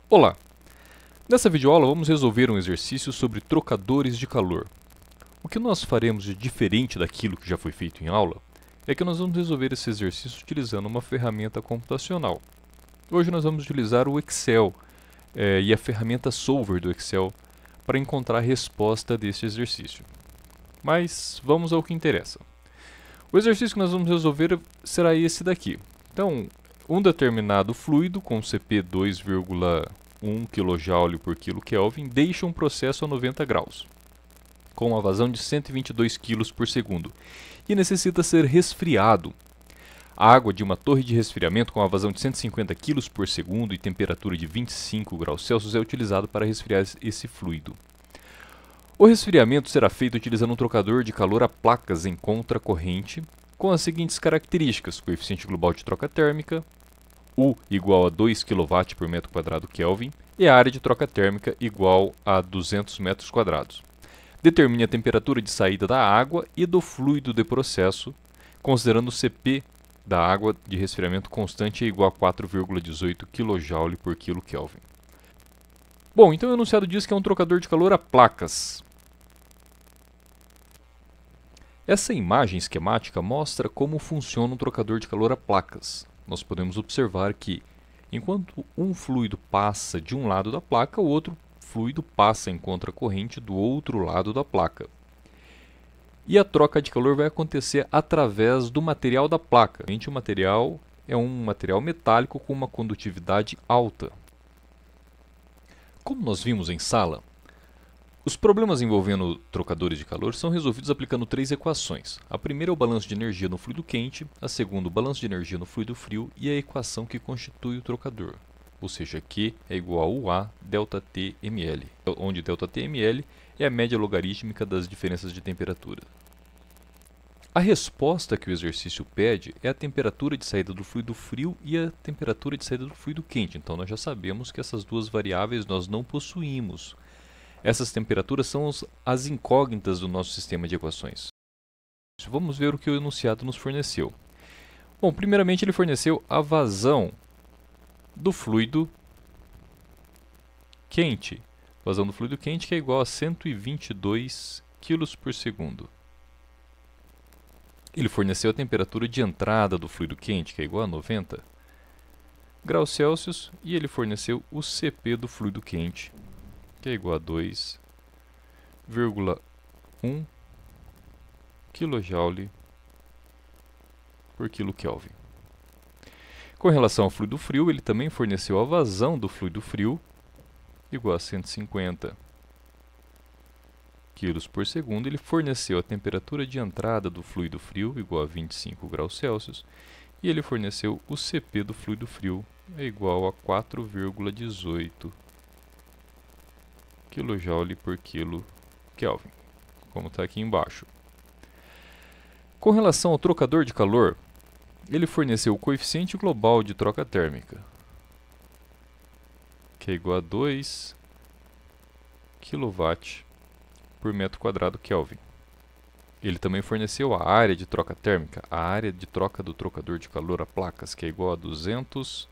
Olá! Nessa videoaula vamos resolver um exercício sobre trocadores de calor. O que nós faremos de diferente daquilo que já foi feito em aula é que nós vamos resolver esse exercício utilizando uma ferramenta computacional. Hoje nós vamos utilizar o Excel e a ferramenta Solver do Excel para encontrar a resposta deste exercício. Mas vamos ao que interessa. O exercício que nós vamos resolver será esse daqui. Então, um determinado fluido com CP 2,1 kJ por kK deixa um processo a 90 graus, com uma vazão de 122 kg por segundo, e necessita ser resfriado. A água de uma torre de resfriamento com uma vazão de 150 kg por segundo e temperatura de 25 graus Celsius é utilizado para resfriar esse fluido. O resfriamento será feito utilizando um trocador de calor a placas em contracorrente, com as seguintes características: coeficiente global de troca térmica, U igual a 2 kW por metro quadrado Kelvin, e a área de troca térmica igual a 200 metros quadrados. Determine a temperatura de saída da água e do fluido de processo, considerando o CP da água de resfriamento constante é igual a 4,18 kJ por kK. Bom, então o enunciado diz que é um trocador de calor a placas. Essa imagem esquemática mostra como funciona um trocador de calor a placas. Nós podemos observar que, enquanto um fluido passa de um lado da placa, o outro fluido passa em contracorrente do outro lado da placa. E a troca de calor vai acontecer através do material da placa. O material é um material metálico com uma condutividade alta. Como nós vimos em sala, os problemas envolvendo trocadores de calor são resolvidos aplicando três equações. A primeira é o balanço de energia no fluido quente, a segunda o balanço de energia no fluido frio e a equação que constitui o trocador, ou seja, Q é igual a ΔT ml, onde ΔT ml é a média logarítmica das diferenças de temperatura. A resposta que o exercício pede é a temperatura de saída do fluido frio e a temperatura de saída do fluido quente. Então nós já sabemos que essas duas variáveis nós não possuímos. Essas temperaturas são as incógnitas do nosso sistema de equações. Vamos ver o que o enunciado nos forneceu. Bom, primeiramente ele forneceu a vazão do fluido quente. Vazão do fluido quente que é igual a 122 kg por segundo. Ele forneceu a temperatura de entrada do fluido quente, que é igual a 90 graus Celsius, e ele forneceu o CP do fluido quente, que é igual a 2,1 kJ por kK. Com relação ao fluido frio, ele também forneceu a vazão do fluido frio, igual a 150 kg por segundo. Ele forneceu a temperatura de entrada do fluido frio, igual a 25 graus Celsius, e ele forneceu o CP do fluido frio, é igual a 4,18 kJ por kK, como está aqui embaixo. Com relação ao trocador de calor, ele forneceu o coeficiente global de troca térmica, que é igual a 2 kW por metro quadrado Kelvin. Ele também forneceu a área de troca térmica, a área de troca do trocador de calor a placas, que é igual a 200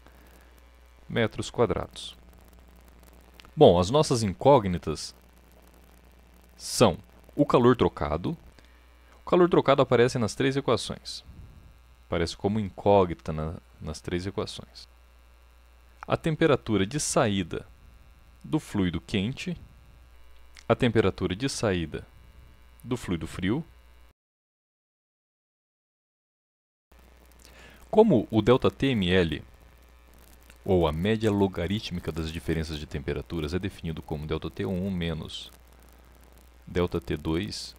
metros quadrados. Bom, as nossas incógnitas são o calor trocado. O calor trocado aparece nas três equações. Aparece como incógnita nas três equações. A temperatura de saída do fluido quente, a temperatura de saída do fluido frio. Como o ΔTml, ou a média logarítmica das diferenças de temperaturas, é definido como ΔT1 menos ΔT2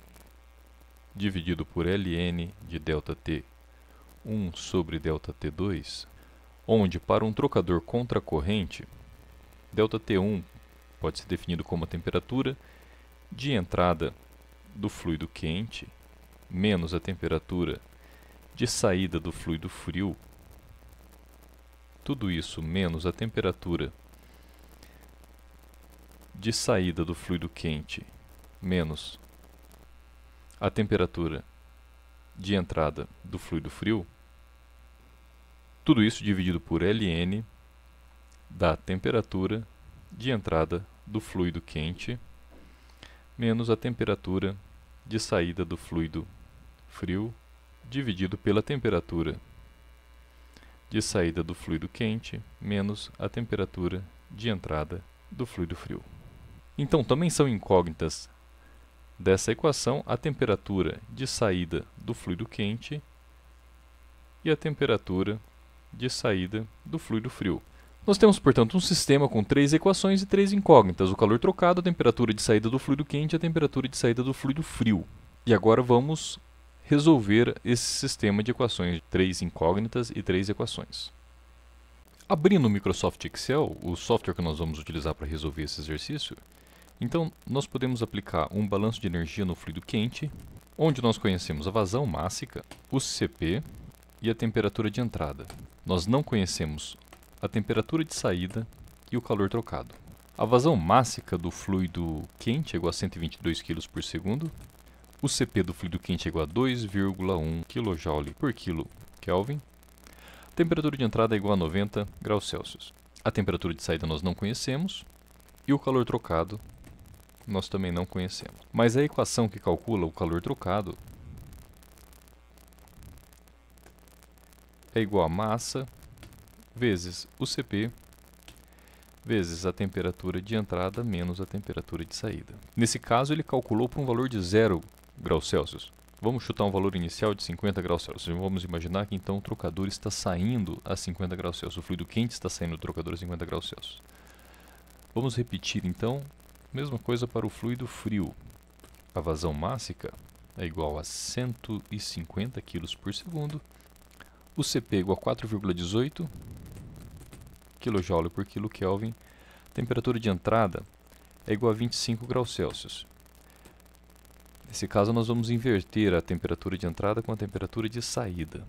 dividido por ln de ΔT1 sobre ΔT2, onde para um trocador contracorrente, ΔT1 pode ser definido como a temperatura de entrada do fluido quente menos a temperatura de saída do fluido frio, tudo isso menos a temperatura de saída do fluido quente menos a temperatura de entrada do fluido frio, tudo isso dividido por ln da temperatura de entrada do fluido quente menos a temperatura de saída do fluido frio dividido pela temperatura de saída do fluido quente menos a temperatura de entrada do fluido frio. Então, também são incógnitas dessa equação a temperatura de saída do fluido quente e a temperatura de saída do fluido frio. Nós temos, portanto, um sistema com 3 equações e 3 incógnitas: o calor trocado, a temperatura de saída do fluido quente e a temperatura de saída do fluido frio. E agora vamos resolver esse sistema de equações, 3 incógnitas e 3 equações. Abrindo o Microsoft Excel, o software que nós vamos utilizar para resolver esse exercício, então nós podemos aplicar um balanço de energia no fluido quente, onde nós conhecemos a vazão mássica, o CP e a temperatura de entrada. Nós não conhecemos a temperatura de saída e o calor trocado. A vazão mássica do fluido quente é igual a 122 kg por segundo. O CP do fluido quente é igual a 2,1 kJ por kilo Kelvin. A temperatura de entrada é igual a 90 graus Celsius. A temperatura de saída nós não conhecemos e o calor trocado nós também não conhecemos. Mas a equação que calcula o calor trocado é igual a massa vezes o CP vezes a temperatura de entrada menos a temperatura de saída. Nesse caso, ele calculou por um valor de 0 graus Celsius. Vamos chutar um valor inicial de 50 graus Celsius. Vamos imaginar que então o trocador está saindo a 50 graus Celsius. O fluido quente está saindo do trocador a 50 graus Celsius. Vamos repetir então a mesma coisa para o fluido frio. A vazão mássica é igual a 150 kg por segundo. O CP é igual a 4,18 kJ por kilo Kelvin. A temperatura de entrada é igual a 25 graus Celsius. Nesse caso, nós vamos inverter a temperatura de entrada com a temperatura de saída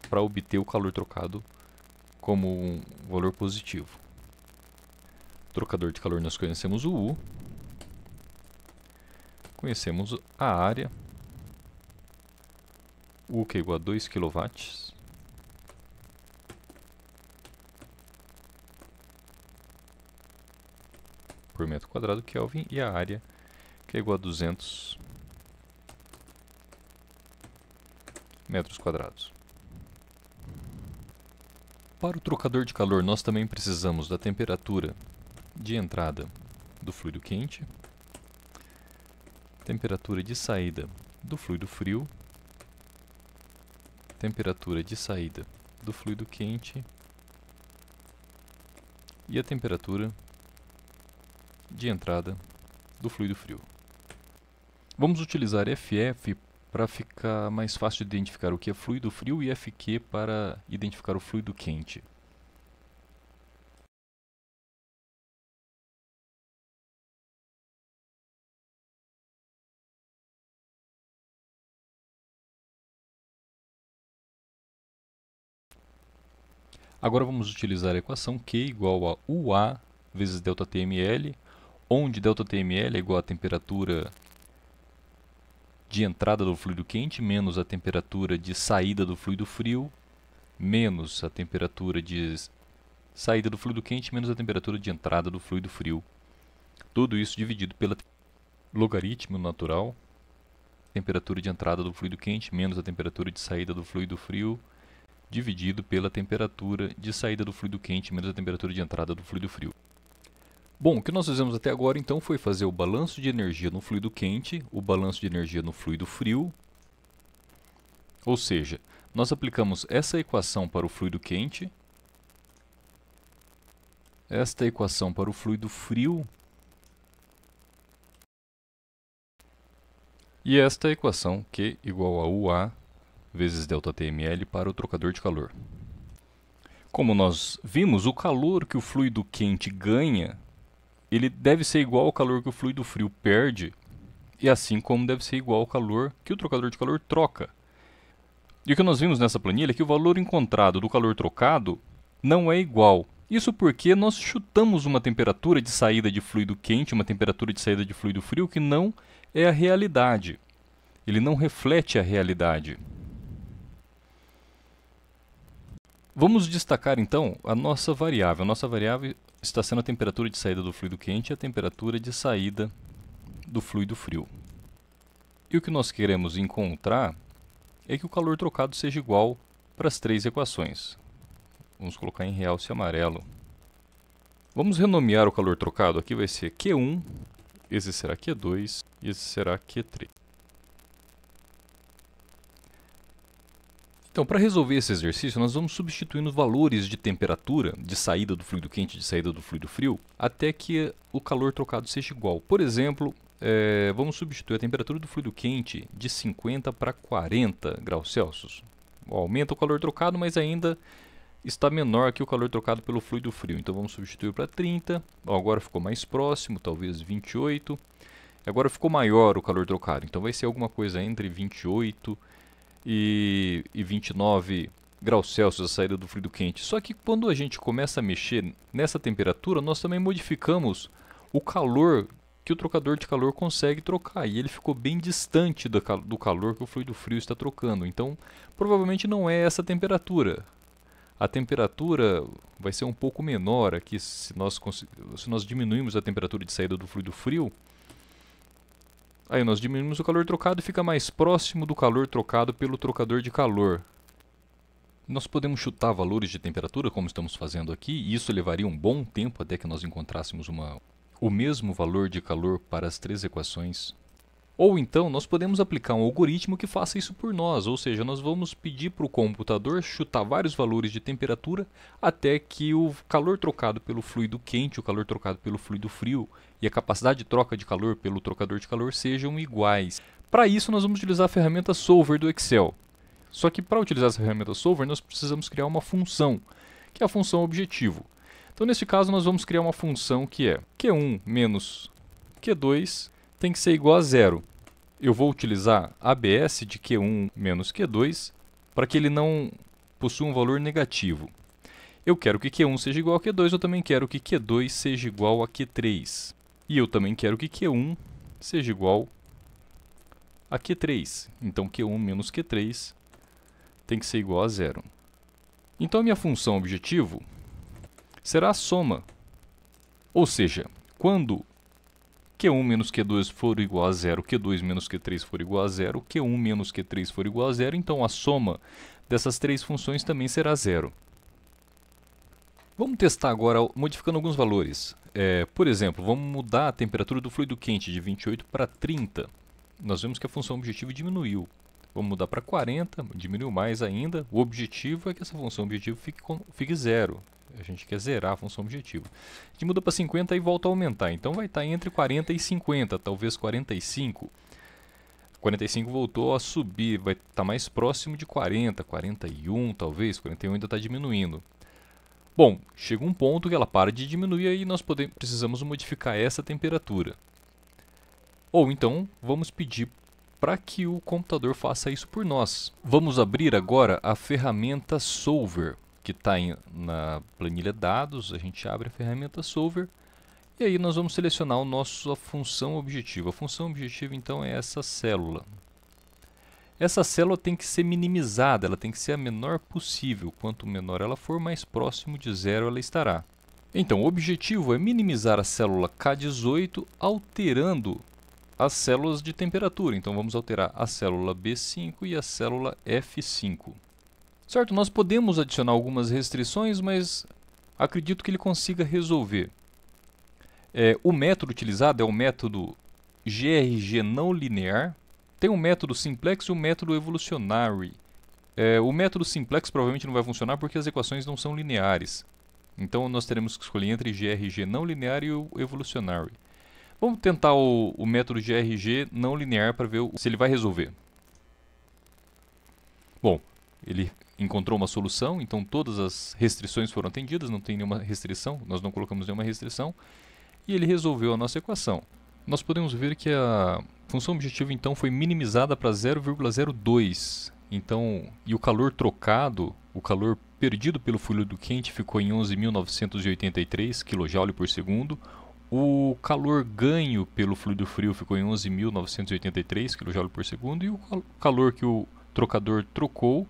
para obter o calor trocado como um valor positivo. Trocador de calor nós conhecemos o U, conhecemos a área, U que é igual a 2 kW, por metro quadrado Kelvin, e a área que é igual a 200 metros quadrados. Para o trocador de calor, nós também precisamos da temperatura de entrada do fluido quente, temperatura de saída do fluido frio, temperatura de saída do fluido quente e a temperatura de entrada do fluido frio. Vamos utilizar FF para ficar mais fácil de identificar o que é fluido frio e FQ para identificar o fluido quente. Agora vamos utilizar a equação Q igual a UA vezes ΔTml, onde ΔTml é igual a temperatura de entrada do fluido quente menos a temperatura de saída do fluido frio menos a temperatura de saída do fluido quente menos a temperatura de entrada do fluido frio. Tudo isso dividido pelo logaritmo natural, temperatura de entrada do fluido quente menos a temperatura de saída do fluido frio dividido pela temperatura de saída do fluido quente menos a temperatura de entrada do fluido frio. Bom, o que nós fizemos até agora então foi fazer o balanço de energia no fluido quente, o balanço de energia no fluido frio, ou seja, nós aplicamos essa equação para o fluido quente, esta equação para o fluido frio e esta equação Q igual a UA vezes ΔTml para o trocador de calor. Como nós vimos, o calor que o fluido quente ganha ele deve ser igual ao calor que o fluido frio perde, e assim como deve ser igual ao calor que o trocador de calor troca. E o que nós vimos nessa planilha é que o valor encontrado do calor trocado não é igual. Isso porque nós chutamos uma temperatura de saída de fluido quente, uma temperatura de saída de fluido frio, que não é a realidade. Ele não reflete a realidade. Vamos destacar então a nossa variável. A nossa variável está sendo a temperatura de saída do fluido quente e a temperatura de saída do fluido frio. E o que nós queremos encontrar é que o calor trocado seja igual para as três equações. Vamos colocar em realce amarelo. Vamos renomear o calor trocado. Aqui vai ser Q1, esse será Q2 e esse será Q3. Então, para resolver esse exercício, nós vamos substituindo os valores de temperatura de saída do fluido quente e de saída do fluido frio até que o calor trocado seja igual. Por exemplo, vamos substituir a temperatura do fluido quente de 50 para 40 graus Celsius. Aumenta o calor trocado, mas ainda está menor que o calor trocado pelo fluido frio. Então vamos substituir para 30. Agora ficou mais próximo, talvez 28. Agora ficou maior o calor trocado. Então vai ser alguma coisa entre 28 e 29 graus Celsius a saída do fluido quente. Só que quando a gente começa a mexer nessa temperatura, nós também modificamos o calor que o trocador de calor consegue trocar. E ele ficou bem distante do calor que o fluido frio está trocando. Então, provavelmente não é essa temperatura. A temperatura vai ser um pouco menor aqui se nós diminuirmos a temperatura de saída do fluido frio. Aí nós diminuímos o calor trocado e fica mais próximo do calor trocado pelo trocador de calor. Nós podemos chutar valores de temperatura, como estamos fazendo aqui, e isso levaria um bom tempo até que nós encontrássemos o mesmo valor de calor para as três equações. Ou então nós podemos aplicar um algoritmo que faça isso por nós, ou seja, nós vamos pedir para o computador chutar vários valores de temperatura até que o calor trocado pelo fluido quente, o calor trocado pelo fluido frio e a capacidade de troca de calor pelo trocador de calor sejam iguais. Para isso nós vamos utilizar a ferramenta Solver do Excel. Só que para utilizar essa ferramenta Solver nós precisamos criar uma função, que é a função objetivo. Então nesse caso nós vamos criar uma função que é Q1 menos Q2 tem que ser igual a zero. Eu vou utilizar ABS de Q1 menos Q2 para que ele não possua um valor negativo. Eu quero que Q1 seja igual a Q2, eu também quero que Q2 seja igual a Q3. E eu também quero que Q1 seja igual a Q3. Então Q1 menos Q3 tem que ser igual a zero. Então a minha função objetivo será a soma. Ou seja, quando Q1 menos Q2 for igual a zero, Q2 menos Q3 for igual a zero, Q1 menos Q3 for igual a zero, então a soma dessas três funções também será zero. Vamos testar agora modificando alguns valores. Por exemplo, vamos mudar a temperatura do fluido quente de 28 para 30. Nós vemos que a função objetivo diminuiu. Vamos mudar para 40, diminuiu mais ainda. O objetivo é que essa função objetivo fique zero. A gente quer zerar a função objetivo. A gente muda para 50 e volta a aumentar. Então vai estar entre 40 e 50, talvez 45. 45 voltou a subir, vai estar mais próximo de 40, 41 talvez, 41 ainda está diminuindo. Bom, chega um ponto que ela para de diminuir e aí nós precisamos modificar essa temperatura. Ou então vamos pedir para que o computador faça isso por nós. Vamos abrir agora a ferramenta Solver, que está na planilha dados. A gente abre a ferramenta Solver e aí nós vamos selecionar a função objetiva. A função objetiva então é essa célula. Essa célula tem que ser minimizada, ela tem que ser a menor possível. Quanto menor ela for, mais próximo de zero ela estará. Então, o objetivo é minimizar a célula K18 alterando as células de temperatura. Então, vamos alterar a célula B5 e a célula F5. Certo? Nós podemos adicionar algumas restrições, mas acredito que ele consiga resolver. O método utilizado é o método GRG não linear. Tem um método simplex e um método evolutionary. O método simplex provavelmente não vai funcionar porque as equações não são lineares. Então nós teremos que escolher entre GRG não linear e o evolutionary. Vamos tentar o método GRG não linear para ver se ele vai resolver. Bom, ele encontrou uma solução, então todas as restrições foram atendidas, não tem nenhuma restrição, nós não colocamos nenhuma restrição, e ele resolveu a nossa equação. Nós podemos ver que a função objetiva então foi minimizada para 0,02. Então, e o calor trocado, o calor perdido pelo fluido quente ficou em 11.983 kJ por segundo. O calor ganho pelo fluido frio ficou em 11.983 kJ por segundo. E o calor que o trocador trocou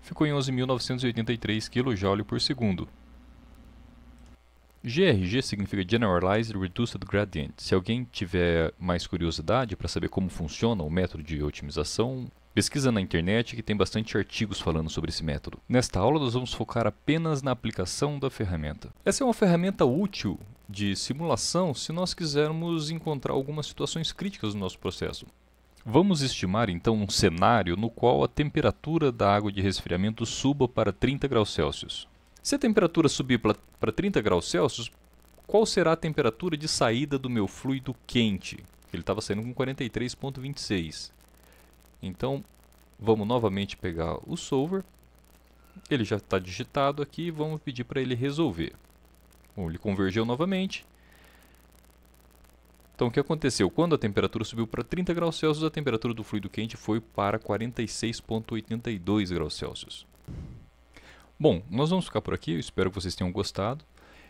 ficou em 11.983 kJ por segundo. GRG significa Generalized Reduced Gradient. Se alguém tiver mais curiosidade para saber como funciona o método de otimização, pesquisa na internet que tem bastante artigos falando sobre esse método. Nesta aula nós vamos focar apenas na aplicação da ferramenta. Essa é uma ferramenta útil de simulação se nós quisermos encontrar algumas situações críticas no nosso processo. Vamos estimar então um cenário no qual a temperatura da água de resfriamento suba para 30 graus Celsius. Se a temperatura subir para 30 graus Celsius, qual será a temperatura de saída do meu fluido quente? Ele estava saindo com 43,26. Então, vamos novamente pegar o solver. Ele já está digitado aqui e vamos pedir para ele resolver. Bom, ele convergeu novamente. Então, o que aconteceu? Quando a temperatura subiu para 30 graus Celsius, a temperatura do fluido quente foi para 46,82 graus Celsius. Bom, nós vamos ficar por aqui, eu espero que vocês tenham gostado.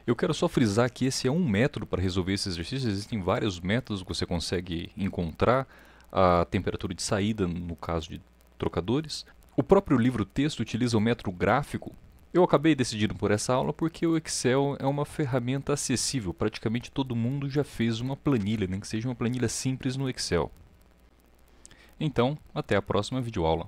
Eu quero só frisar que esse é um método para resolver esse exercício, existem vários métodos que você consegue encontrar a temperatura de saída no caso de trocadores. O próprio livro-texto utiliza o método gráfico. Eu acabei decidindo por essa aula porque o Excel é uma ferramenta acessível, praticamente todo mundo já fez uma planilha, nem que seja uma planilha simples no Excel. Então, até a próxima videoaula.